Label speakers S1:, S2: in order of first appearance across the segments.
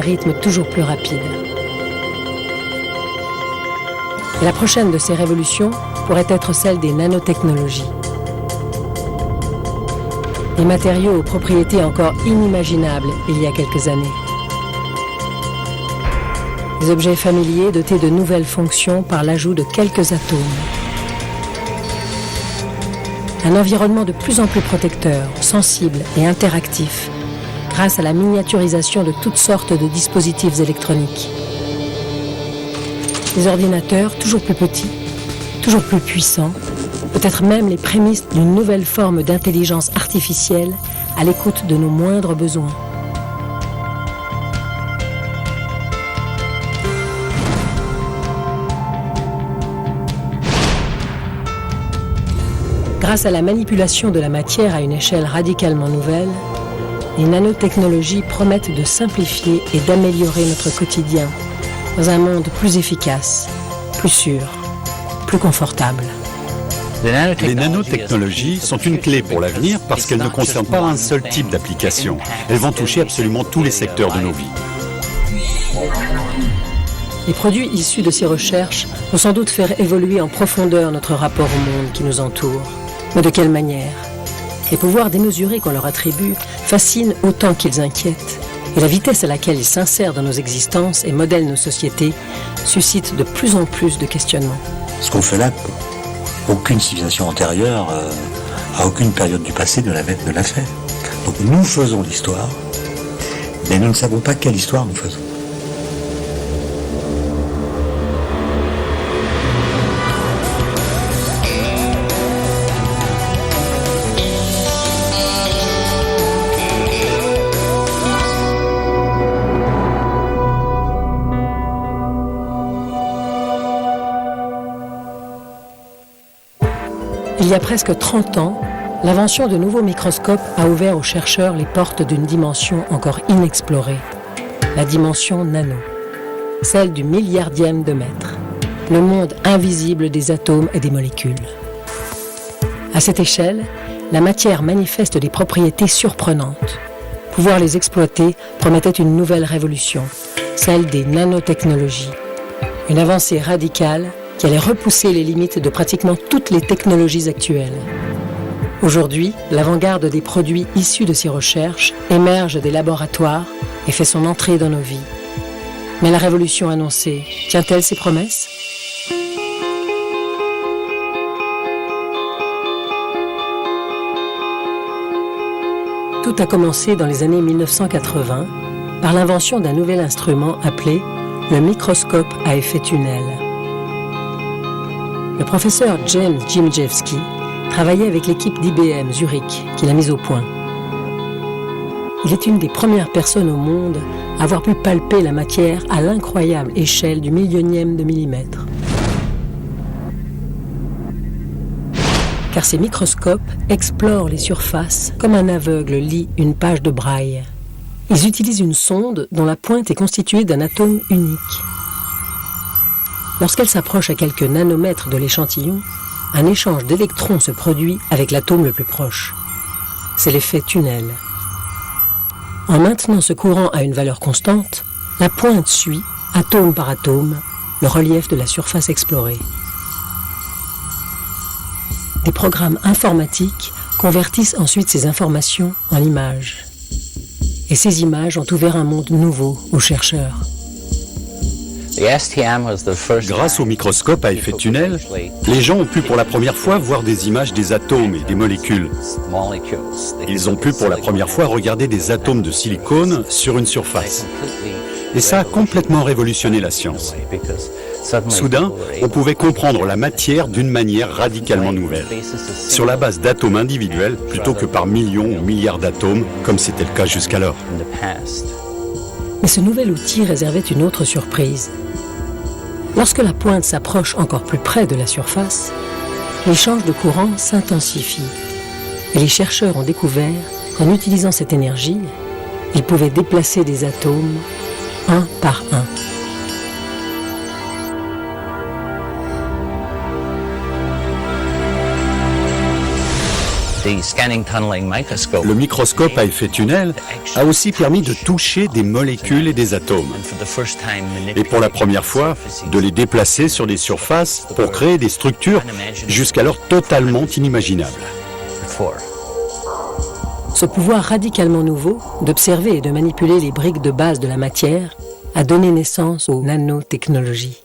S1: rythme toujours plus rapide. Et la prochaine de ces révolutions pourrait être celle des nanotechnologies. Des matériaux aux propriétés encore inimaginables il y a quelques années. Des objets familiers dotés de nouvelles fonctions par l'ajout de quelques atomes. Un environnement de plus en plus protecteur, sensible et interactif, grâce à la miniaturisation de toutes sortes de dispositifs électroniques. Des ordinateurs toujours plus petits, toujours plus puissants, peut-être même les prémices d'une nouvelle forme d'intelligence artificielle à l'écoute de nos moindres besoins. Grâce à la manipulation de la matière à une échelle radicalement nouvelle, les nanotechnologies promettent de simplifier et d'améliorer notre quotidien dans un monde plus efficace, plus sûr, plus confortable.
S2: Les nanotechnologies sont une clé pour l'avenir parce qu'elles ne concernent pas un seul type d'application. Elles vont toucher absolument tous les secteurs de nos vies.
S1: Les produits issus de ces recherches vont sans doute faire évoluer en profondeur notre rapport au monde qui nous entoure. Mais de quelle manière ? Les pouvoirs démesurés qu'on leur attribue fascinent autant qu'ils inquiètent. Et la vitesse à laquelle ils s'insèrent dans nos existences et modèlent nos sociétés suscite de plus en plus de questionnements.
S3: Ce qu'on fait là, aucune civilisation antérieure, à aucune période du passé ne l'a fait. Donc nous faisons l'histoire, mais nous ne savons pas quelle histoire nous faisons.
S1: Il y a presque 30 ans, l'invention de nouveaux microscopes a ouvert aux chercheurs les portes d'une dimension encore inexplorée, la dimension nano, celle du milliardième de mètre, le monde invisible des atomes et des molécules. À cette échelle, la matière manifeste des propriétés surprenantes. Pouvoir les exploiter promettait une nouvelle révolution, celle des nanotechnologies, une avancée radicale qui allait repousser les limites de pratiquement toutes les technologies actuelles. Aujourd'hui, l'avant-garde des produits issus de ces recherches émerge des laboratoires et fait son entrée dans nos vies. Mais la révolution annoncée, tient-elle ses promesses ? Tout a commencé dans les années 1980 par l'invention d'un nouvel instrument appelé le microscope à effet tunnel. Le professeur James Gimjewski travaillait avec l'équipe d'IBM Zurich qui l'a mise au point. Il est une des premières personnes au monde à avoir pu palper la matière à l'incroyable échelle du millionième de millimètre. Car ces microscopes explorent les surfaces comme un aveugle lit une page de braille. Ils utilisent une sonde dont la pointe est constituée d'un atome unique. Lorsqu'elle s'approche à quelques nanomètres de l'échantillon, un échange d'électrons se produit avec l'atome le plus proche. C'est l'effet tunnel. En maintenant ce courant à une valeur constante, la pointe suit, atome par atome, le relief de la surface explorée. Des programmes informatiques convertissent ensuite ces informations en images. Et ces images ont ouvert un monde nouveau aux chercheurs.
S2: Grâce au microscope à effet tunnel, les gens ont pu pour la première fois voir des images des atomes et des molécules. Ils ont pu pour la première fois regarder des atomes de silicone sur une surface. Et ça a complètement révolutionné la science. Soudain, on pouvait comprendre la matière d'une manière radicalement nouvelle, sur la base d'atomes individuels plutôt que par millions ou milliards d'atomes, comme c'était le cas jusqu'alors.
S1: Mais ce nouvel outil réservait une autre surprise. Lorsque la pointe s'approche encore plus près de la surface, l'échange de courant s'intensifie. Et les chercheurs ont découvert qu'en utilisant cette énergie, ils pouvaient déplacer des atomes un par un.
S2: Le microscope à effet tunnel a aussi permis de toucher des molécules et des atomes. Et pour la première fois, de les déplacer sur des surfaces pour créer des structures jusqu'alors totalement inimaginables.
S1: Ce pouvoir radicalement nouveau d'observer et de manipuler les briques de base de la matière a donné naissance aux nanotechnologies.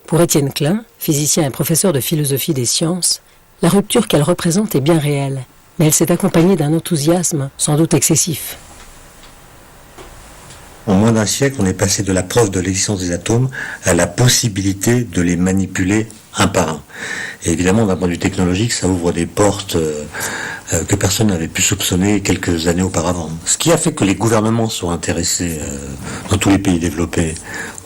S1: Pour Étienne Klein, physicien et professeur de philosophie des sciences, la rupture qu'elle représente est bien réelle, mais elle s'est accompagnée d'un enthousiasme sans doute excessif.
S3: En moins d'un siècle, on est passé de la preuve de l'existence des atomes à la possibilité de les manipuler un par un. Et évidemment, d'un point de vue technologique, ça ouvre des portes que personne n'avait pu soupçonner quelques années auparavant. Ce qui a fait que les gouvernements sont intéressés dans tous les pays développés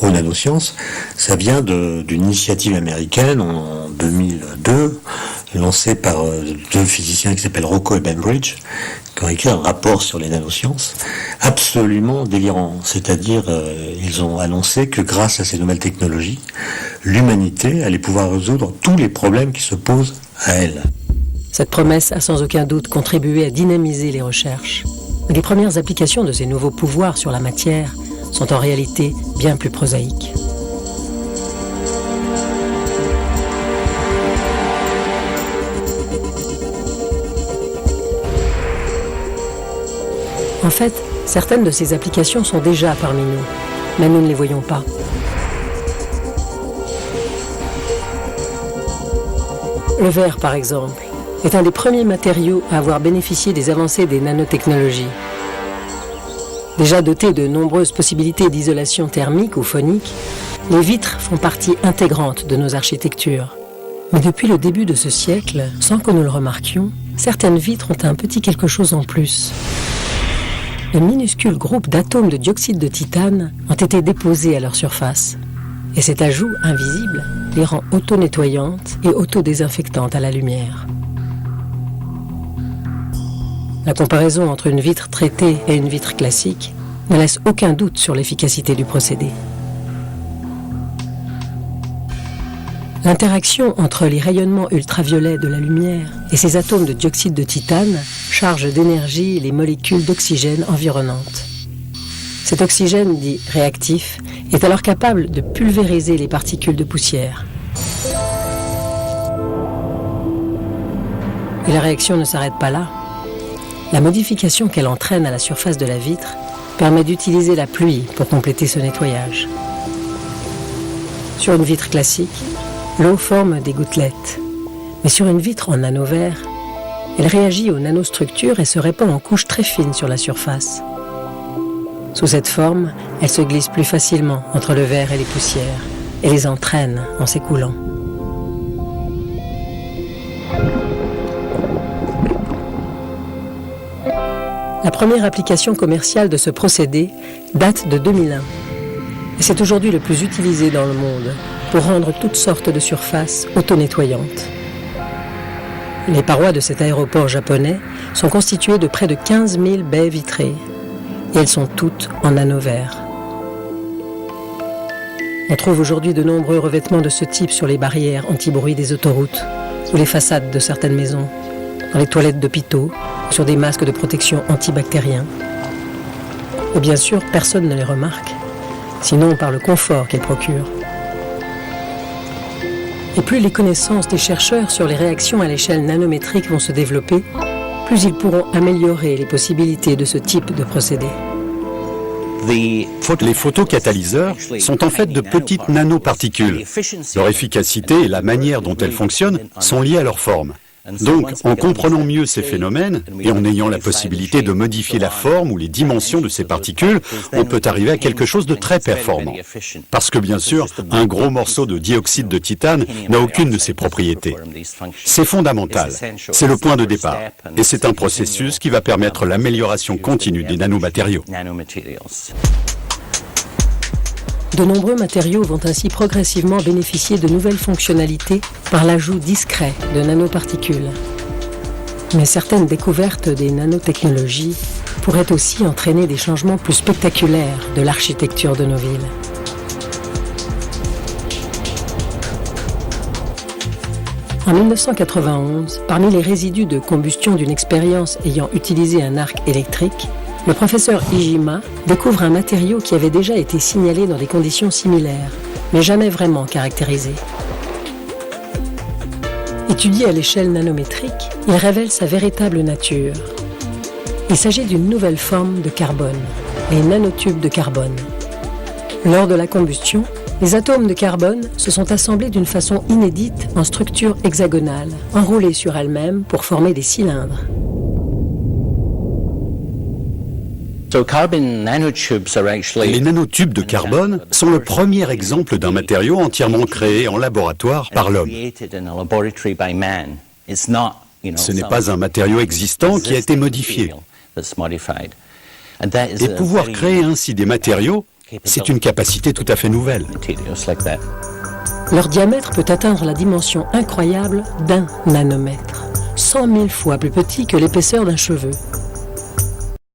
S3: aux nanosciences, ça vient d'une initiative américaine en 2002, lancée par deux physiciens qui s'appellent Rocco et Bainbridge, qui ont écrit un rapport sur les nanosciences absolument délirant. C'est-à-dire, ils ont annoncé que grâce à ces nouvelles technologies, l'humanité allait pouvoir résoudre tous les problèmes qui se posent à elle.
S1: Cette promesse a sans aucun doute contribué à dynamiser les recherches. Les premières applications de ces nouveaux pouvoirs sur la matière sont en réalité bien plus prosaïques. En fait, certaines de ces applications sont déjà parmi nous, mais nous ne les voyons pas. Le verre, par exemple, est un des premiers matériaux à avoir bénéficié des avancées des nanotechnologies. Déjà doté de nombreuses possibilités d'isolation thermique ou phonique, les vitres font partie intégrante de nos architectures. Mais depuis le début de ce siècle, sans que nous le remarquions, certaines vitres ont un petit quelque chose en plus. De minuscules groupes d'atomes de dioxyde de titane ont été déposés à leur surface. Et cet ajout invisible les rend auto-nettoyantes et auto-désinfectantes à la lumière. La comparaison entre une vitre traitée et une vitre classique ne laisse aucun doute sur l'efficacité du procédé. L'interaction entre les rayonnements ultraviolets de la lumière et ces atomes de dioxyde de titane charge d'énergie les molécules d'oxygène environnantes. Cet oxygène, dit réactif, est alors capable de pulvériser les particules de poussière. Et la réaction ne s'arrête pas là. La modification qu'elle entraîne à la surface de la vitre permet d'utiliser la pluie pour compléter ce nettoyage. Sur une vitre classique, l'eau forme des gouttelettes. Mais sur une vitre en nanoverre, elle réagit aux nanostructures et se répand en couches très fines sur la surface. Sous cette forme, elle se glisse plus facilement entre le verre et les poussières et les entraîne en s'écoulant. La première application commerciale de ce procédé date de 2001. Et c'est aujourd'hui le plus utilisé dans le monde pour rendre toutes sortes de surfaces auto-nettoyantes. Les parois de cet aéroport japonais sont constituées de près de 15 000 baies vitrées. Et elles sont toutes en nanoverre. On trouve aujourd'hui de nombreux revêtements de ce type sur les barrières anti-bruit des autoroutes ou les façades de certaines maisons, dans les toilettes d'hôpitaux, sur des masques de protection antibactériens. Et bien sûr, personne ne les remarque, sinon par le confort qu'elles procurent. Et plus les connaissances des chercheurs sur les réactions à l'échelle nanométrique vont se développer, plus ils pourront améliorer les possibilités de ce type de procédé.
S2: Les photocatalyseurs sont en fait de petites nanoparticules. Leur efficacité et la manière dont elles fonctionnent sont liées à leur forme. Donc, en comprenant mieux ces phénomènes et en ayant la possibilité de modifier la forme ou les dimensions de ces particules, on peut arriver à quelque chose de très performant. Parce que bien sûr, un gros morceau de dioxyde de titane n'a aucune de ces propriétés. C'est fondamental, c'est le point de départ. Et c'est un processus qui va permettre l'amélioration continue des nanomatériaux.
S1: De nombreux matériaux vont ainsi progressivement bénéficier de nouvelles fonctionnalités par l'ajout discret de nanoparticules. Mais certaines découvertes des nanotechnologies pourraient aussi entraîner des changements plus spectaculaires de l'architecture de nos villes. En 1991, parmi les résidus de combustion d'une expérience ayant utilisé un arc électrique, le professeur Iijima découvre un matériau qui avait déjà été signalé dans des conditions similaires, mais jamais vraiment caractérisé. Étudié à l'échelle nanométrique, il révèle sa véritable nature. Il s'agit d'une nouvelle forme de carbone, les nanotubes de carbone. Lors de la combustion, les atomes de carbone se sont assemblés d'une façon inédite en structure hexagonale, enroulés sur elles-mêmes pour former des cylindres.
S2: Les nanotubes de carbone sont le premier exemple d'un matériau entièrement créé en laboratoire par l'homme. Ce n'est pas un matériau existant qui a été modifié. Et pouvoir créer ainsi des matériaux, c'est une capacité tout à fait nouvelle.
S1: Leur diamètre peut atteindre la dimension incroyable d'1 nanomètre, 100 000 fois plus petit que l'épaisseur d'un cheveu.